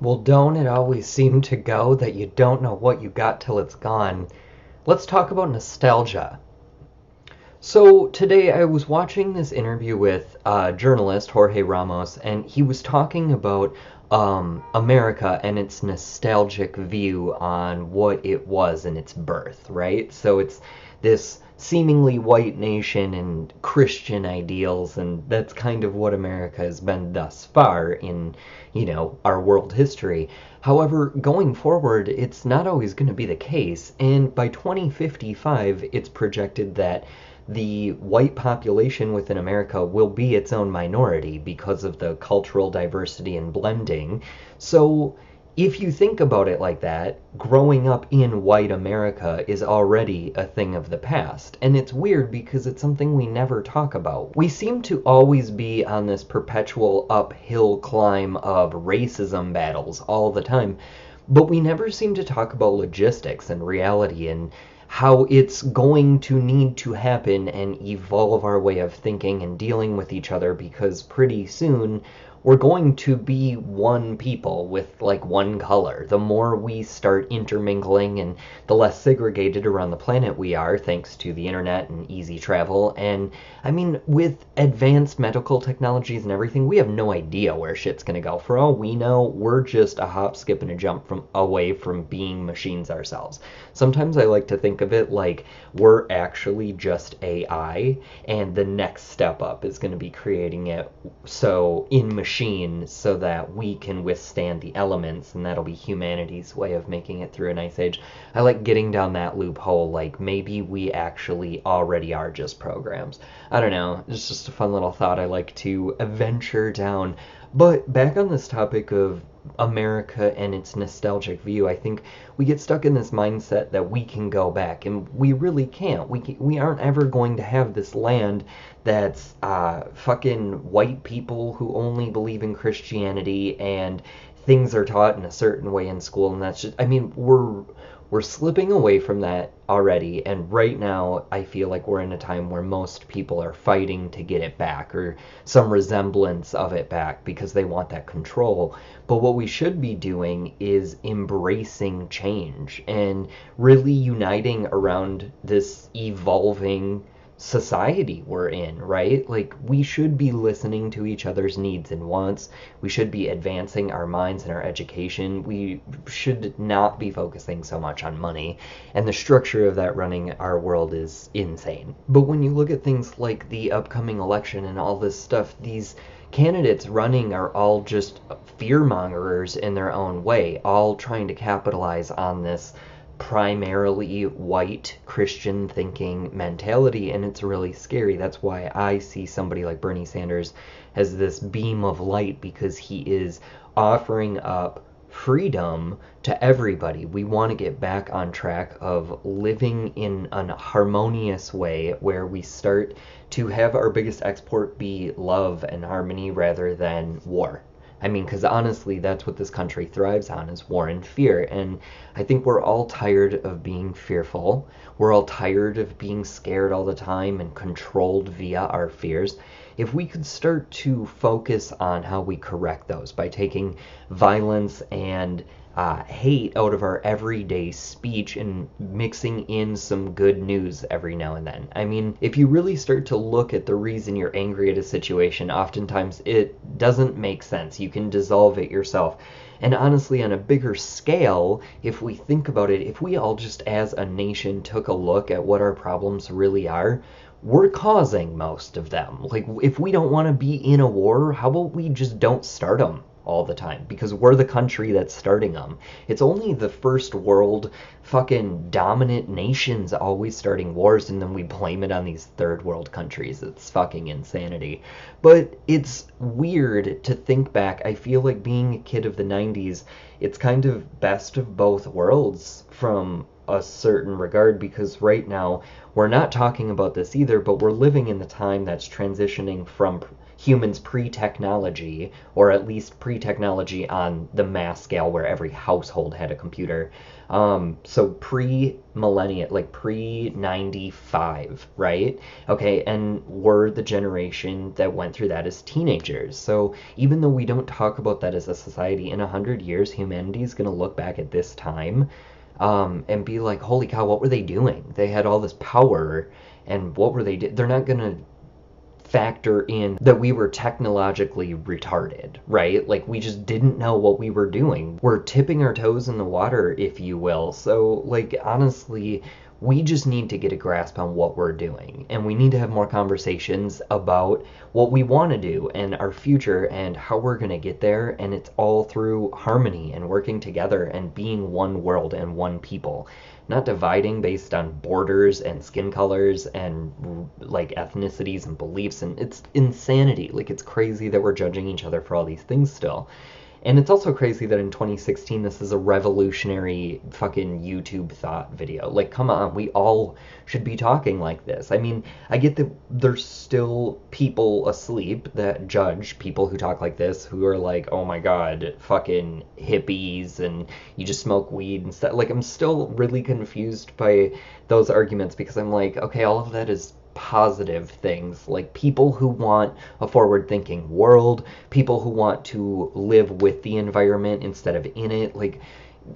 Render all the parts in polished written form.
Well, don't it always seem to go that you don't know what you got till it's gone? Let's talk about nostalgia. So, today I was watching this interview with journalist Jorge Ramos, and he was talking about America and its nostalgic view on what it was in its birth, right? So, it's this seemingly white nation and Christian ideals, and that's kind of what America has been thus far in, our world history. However, going forward, it's not always going to be the case, and by 2055, it's projected that the white population within America will be its own minority because of the cultural diversity and blending. So, if you think about it like that, growing up in white America is already a thing of the past. And it's weird because it's something we never talk about. We seem to always be on this perpetual uphill climb of racism battles all the time, but we never seem to talk about logistics and reality and how it's going to need to happen and evolve our way of thinking and dealing with each other because pretty soon we're going to be one people with like one color. The more we start intermingling and the less segregated around the planet we are, thanks to the internet and easy travel. And I mean, with advanced medical technologies and everything, we have no idea where shit's gonna go. For all we know, we're just a hop, skip, and a jump from away from being machines ourselves. Sometimes I like to think of it like we're actually just AI, and the next step up is going to be creating it so in machine so that we can withstand the elements, and that'll be humanity's way of making it through an ice age. I like getting down that loophole, like maybe we actually already are just programs. I don't know, it's just a fun little thought I like to venture down. But back on this topic of America and its nostalgic view, I think we get stuck in this mindset that we can go back, and we really can't. We aren't ever going to have this land that's fucking white people who only believe in Christianity and things are taught in a certain way in school, and that's just, I mean, we're slipping away from that already, and right now I feel like we're in a time where most people are fighting to get it back or some resemblance of it back because they want that control. But what we should be doing is embracing change and really uniting around this evolving society we're in, right? Like, we should be listening to each other's needs and wants. We should be advancing our minds and our education. We should not be focusing so much on money. And the structure of that running our world is insane. But when you look at things like the upcoming election and all this stuff, these candidates running are all just fear mongers in their own way, all trying to capitalize on this primarily white Christian thinking mentality, and it's really scary. That's why I see somebody like Bernie Sanders as this beam of light, because he is offering up freedom to everybody. We want to get back on track of living in an harmonious way where we start to have our biggest export be love and harmony rather than war. I mean, because honestly, that's what this country thrives on, is war and fear. And I think we're all tired of being fearful. We're all tired of being scared all the time and controlled via our fears. If we could start to focus on how we correct those by taking violence and hate out of our everyday speech and mixing in some good news every now and then. I mean, if you really start to look at the reason you're angry at a situation, oftentimes it doesn't make sense. You can dissolve it yourself. And honestly, on a bigger scale, if we think about it, if we all just as a nation took a look at what our problems really are, we're causing most of them. Like, if we don't want to be in a war, how about we just don't start them all the time? Because we're the country that's starting them. It's only the first world fucking dominant nations always starting wars, and then we blame it on these third world countries. It's fucking insanity. But it's weird to think back. I feel like being a kid of the 90s, it's kind of best of both worlds from a certain regard, because right now we're not talking about this either, but we're living in the time that's transitioning from humans pre-technology, or at least pre-technology on the mass scale where every household had a computer. So pre-millennia, like pre-95, right? Okay, and we're the generation that went through that as teenagers. So even though we don't talk about that as a society, in 100 years, humanity is going to look back at this time and be like, holy cow, what were they doing? They had all this power, and what were they doing? They're not going to factor in that we were technologically retarded, right? Like we just didn't know what we were doing. We're tipping our toes in the water, if you will. So, like, honestly, we just need to get a grasp on what we're doing. And we need to have more conversations about what we want to do and our future and how we're going to get there. And it's all through harmony and working together and being one world and one people, not dividing based on borders and skin colors and like ethnicities and beliefs. And it's insanity. Like, it's crazy that we're judging each other for all these things still. And it's also crazy that in 2016 this is a revolutionary fucking YouTube thought video. Like, come on, we all should be talking like this. I mean, I get that there's still people asleep that judge people who talk like this, who are like, oh my god, fucking hippies and you just smoke weed and stuff. Like, I'm still really confused by those arguments because I'm like, okay, all of that is positive things, like people who want a forward thinking world, people who want to live with the environment instead of in it. Like,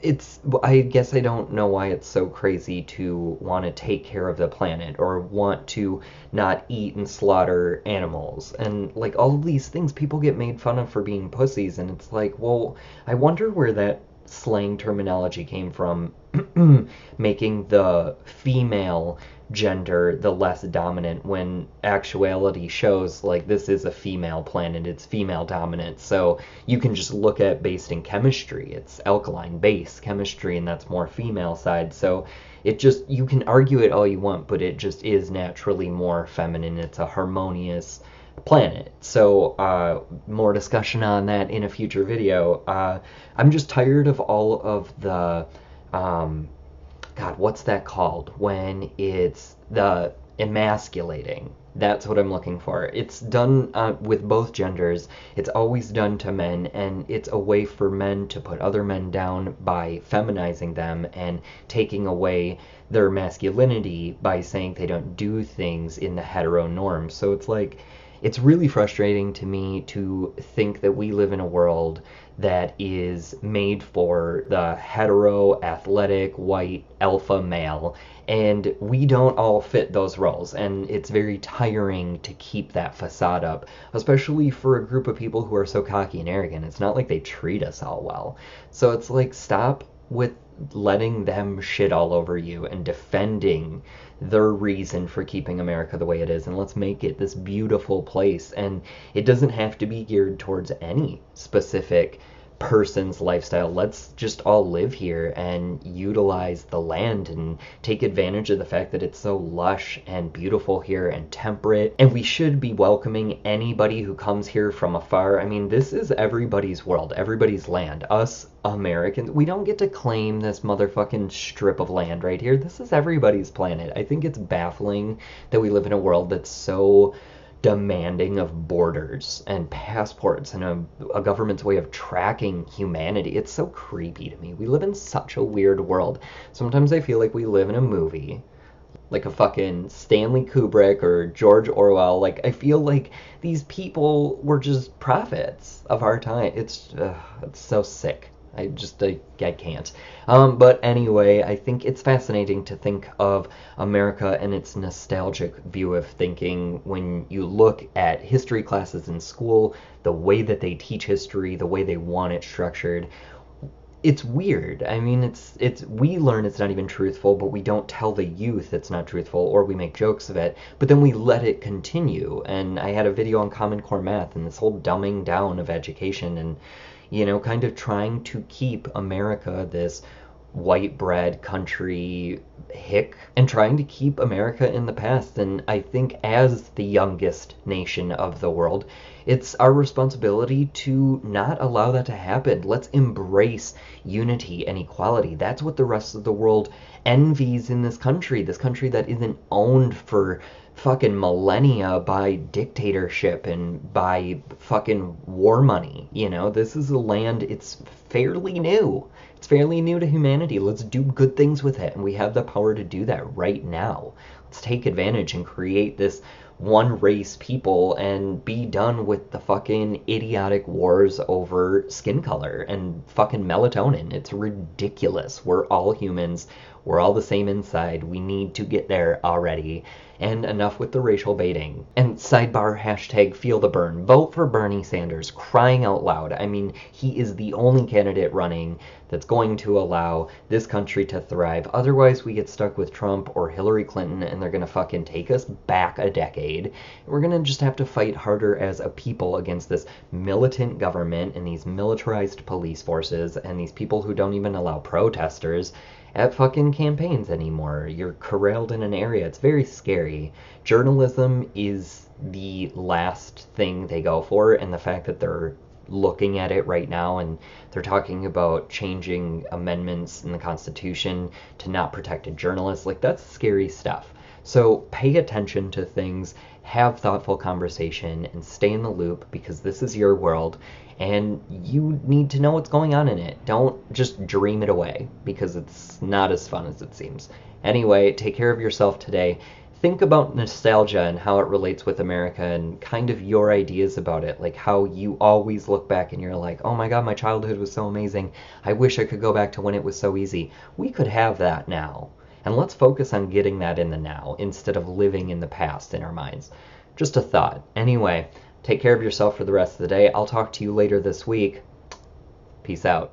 it's, I guess I don't know why it's so crazy to want to take care of the planet or want to not eat and slaughter animals and like all of these things. People get made fun of for being pussies, and it's like, well, I wonder where that slang terminology came from, making the female gender the less dominant, when actuality shows like this is a female planet, it's female dominant. So you can just look at based in chemistry, it's alkaline base chemistry, and that's more female side. So it just, you can argue it all you want, but it just is naturally more feminine. It's a harmonious planet. So more discussion on that in a future video. I'm just tired of all of the God, what's that called when it's the emasculating? That's what I'm looking for. It's done with both genders. It's always done to men, and it's a way for men to put other men down by feminizing them and taking away their masculinity by saying they don't do things in the hetero norm. So it's like, it's really frustrating to me to think that we live in a world that is made for the hetero, athletic, white, alpha male, and we don't all fit those roles, and it's very tiring to keep that facade up, especially for a group of people who are so cocky and arrogant. It's not like they treat us all well. So it's like, stop with letting them shit all over you and defending their reason for keeping America the way it is, and let's make it this beautiful place. And it doesn't have to be geared towards any specific person's lifestyle. Let's just all live here and utilize the land and take advantage of the fact that it's so lush and beautiful here and temperate. And we should be welcoming anybody who comes here from afar. I mean, this is everybody's world, everybody's land. Us Americans, we don't get to claim this motherfucking strip of land right here. This is everybody's planet. I think it's baffling that we live in a world that's so demanding of borders and passports and a government's way of tracking humanity. It's so creepy to me. We live in such a weird world. Sometimes I feel like we live in a movie, like a fucking Stanley Kubrick or George Orwell. Like, I feel like these people were just prophets of our time. It's so sick. I can't. But anyway, I think it's fascinating to think of America and its nostalgic view of thinking when you look at history classes in school, the way that they teach history, the way they want it structured. It's weird. I mean, we learn it's not even truthful, but we don't tell the youth it's not truthful, or we make jokes of it, but then we let it continue. And I had a video on Common Core math and this whole dumbing down of education, and kind of trying to keep America this white bread country hick and trying to keep America in the past. And I think as the youngest nation of the world, it's our responsibility to not allow that to happen. Let's embrace unity and equality. That's what the rest of the world envies in this country that isn't owned for fucking millennia by dictatorship and by fucking war money. You know, this is a land, it's fairly new. It's fairly new to humanity. Let's do good things with it. And we have the power to do that right now. Let's take advantage and create this one race people and be done with the fucking idiotic wars over skin color and fucking melatonin. It's ridiculous. We're all humans. We're all the same inside. We need to get there already. And enough with the racial baiting. And sidebar hashtag feel the burn. Vote for Bernie Sanders, crying out loud. I mean, he is the only candidate running that's going to allow this country to thrive. Otherwise, we get stuck with Trump or Hillary Clinton and they're going to fucking take us back a decade. We're going to just have to fight harder as a people against this militant government and these militarized police forces and these people who don't even allow protesters at fucking campaigns anymore. You're corralled in an area. It's very scary. Journalism is the last thing they go for, and the fact that they're looking at it right now and they're talking about changing amendments in the Constitution to not protect a journalist, like that's scary stuff. So pay attention to things, have thoughtful conversation, and stay in the loop because this is your world and you need to know what's going on in it. Don't just dream it away because it's not as fun as it seems. Anyway, take care of yourself today. Think about nostalgia and how it relates with America and kind of your ideas about it, like how you always look back and you're like, oh my god, my childhood was so amazing. I wish I could go back to when it was so easy. We could have that now. And let's focus on getting that in the now instead of living in the past in our minds. Just a thought. Anyway, take care of yourself for the rest of the day. I'll talk to you later this week. Peace out.